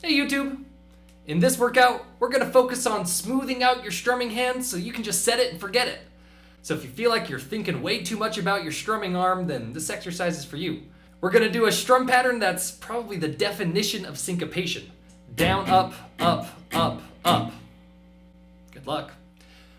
Hey YouTube! In this workout, we're going to focus on smoothing out your strumming hand so you can just set it and forget it. So if you feel like you're thinking way too much about your strumming arm, then this exercise is for you. We're going to do a strum pattern that's probably the definition of syncopation. Down, up, up, up, up. Good luck.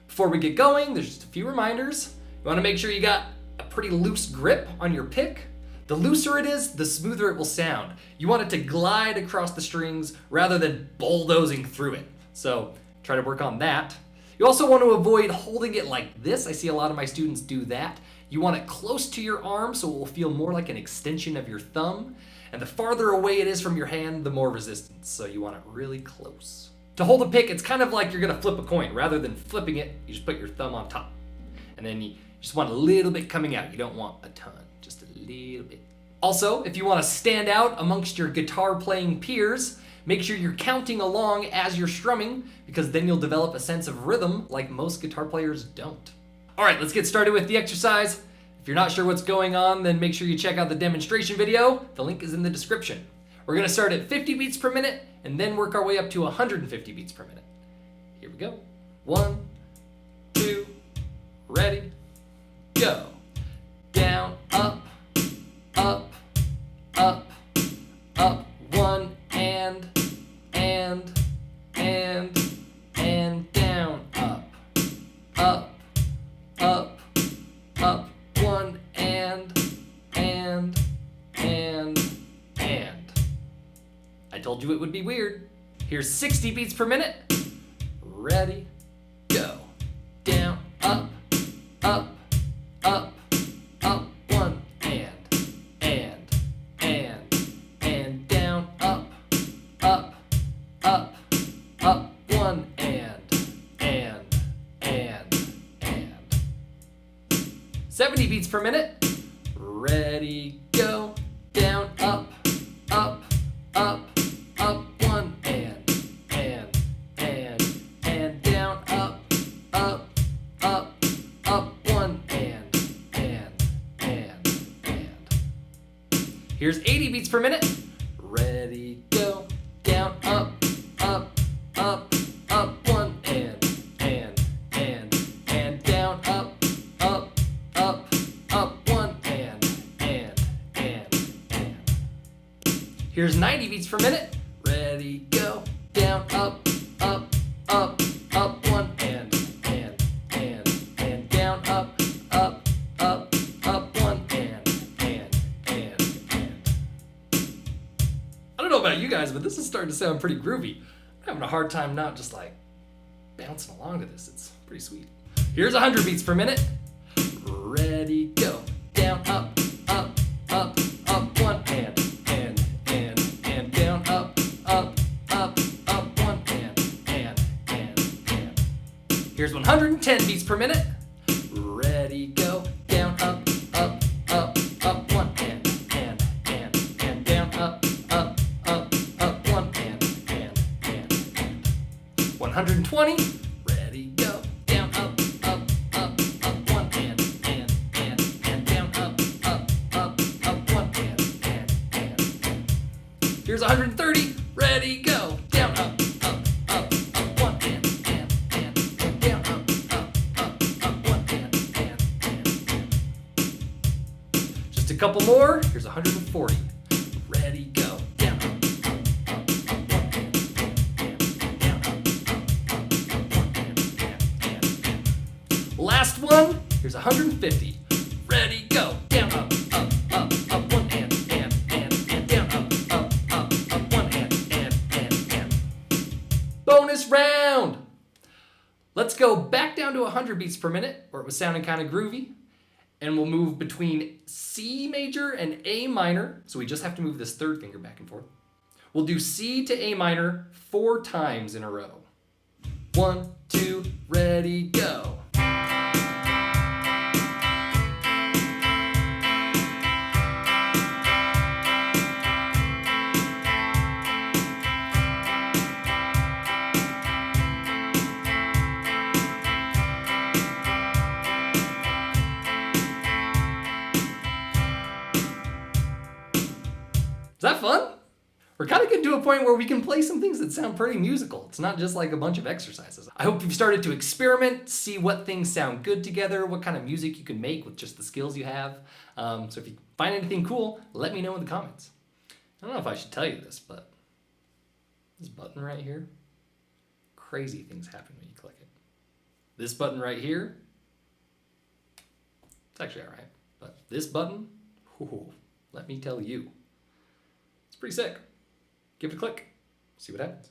Before we get going, there's just a few reminders. You want to make sure you got a pretty loose grip on your pick. The looser it is, the smoother it will sound. You want it to glide across the strings rather than bulldozing through it. So try to work on that. You also want to avoid holding it like this. I see a lot of my students do that. You want it close to your arm so it will feel more like an extension of your thumb. And the farther away it is from your hand, the more resistance. So you want it really close. To hold a pick, it's kind of like you're gonna flip a coin. Rather than flipping it, you just put your thumb on top. And then you just want a little bit coming out. You don't want a ton, just a little bit. Also, if you want to stand out amongst your guitar playing peers, make sure you're counting along as you're strumming, because then you'll develop a sense of rhythm like most guitar players don't. All right, let's get started with the exercise. If you're not sure what's going on, then make sure you check out the demonstration video. The link is in the description. We're gonna start at 50 beats per minute and then work our way up to 150 beats per minute. Here we go. 1, 2, ready, go. Down, up, up, up, up, 1, and down, up, up, up, up, 1, and. I told you it would be weird. Here's 60 beats per minute. Ready, go. Down, up, up, up, up, 1, and down, up, up, up, up, 1, and. 70 beats per minute. Ready, go. Down, up, up, up, up, 1, and down, up, up, up, up, 1, and. Here's 80 beats per minute. Ready, go. Down, up, up, up, up, 1, and down, up, up, up, up, 1, and. Here's 90 beats per minute. Ready, go. Down, up, up, up, up, 1, and down, up, up, up, up, 1, and. I don't know about you guys, but this is starting to sound pretty groovy. I'm having a hard time not just like bouncing along to this. It's pretty sweet. Here's 100 beats per minute. Ready, go. Down, up, up, up, up, 1, and down, up, up, up, up, 1, and. Here's 110 beats per minute. Ready, go. Down, up, up, up, up, 1, and down, up, up, up, up, 1, and. 120. Ready, go. Down, up, up, up, up, 1, and down, up, up, up, up, 1, and. Here's 130. Ready, go. Down, up, up, up, up, 1, and down, up, up, up, up, 1, and. Just a couple more. Here's 140. Ready, go. Down, up, up, up, up, 1, and down, up, up, up, 1, and. Last one. Here's 150. Ready, go. Down, up, up, up, up, 1, and down, up, up, up, up, 1, and. Bonus round. Let's go back down to 100 beats per minute, where it was sounding kind of groovy, and we'll move between C major and A minor. So we just have to move this third finger back and forth. We'll do C to A minor 4 times in a row. 1, 2, ready, go. Is that fun? We're kind of doing to a point where we can play some things that sound pretty musical. It's not just like a bunch of exercises. I hope you've started to experiment, see what things sound good together, what kind of music you can make with just the skills you have. So if you find anything cool, let me know in the comments. I don't know if I should tell you this, but this button right here, crazy things happen when you click it. This button right here, it's actually all right. But this button, let me tell you, it's pretty sick. Give it a click, see what happens.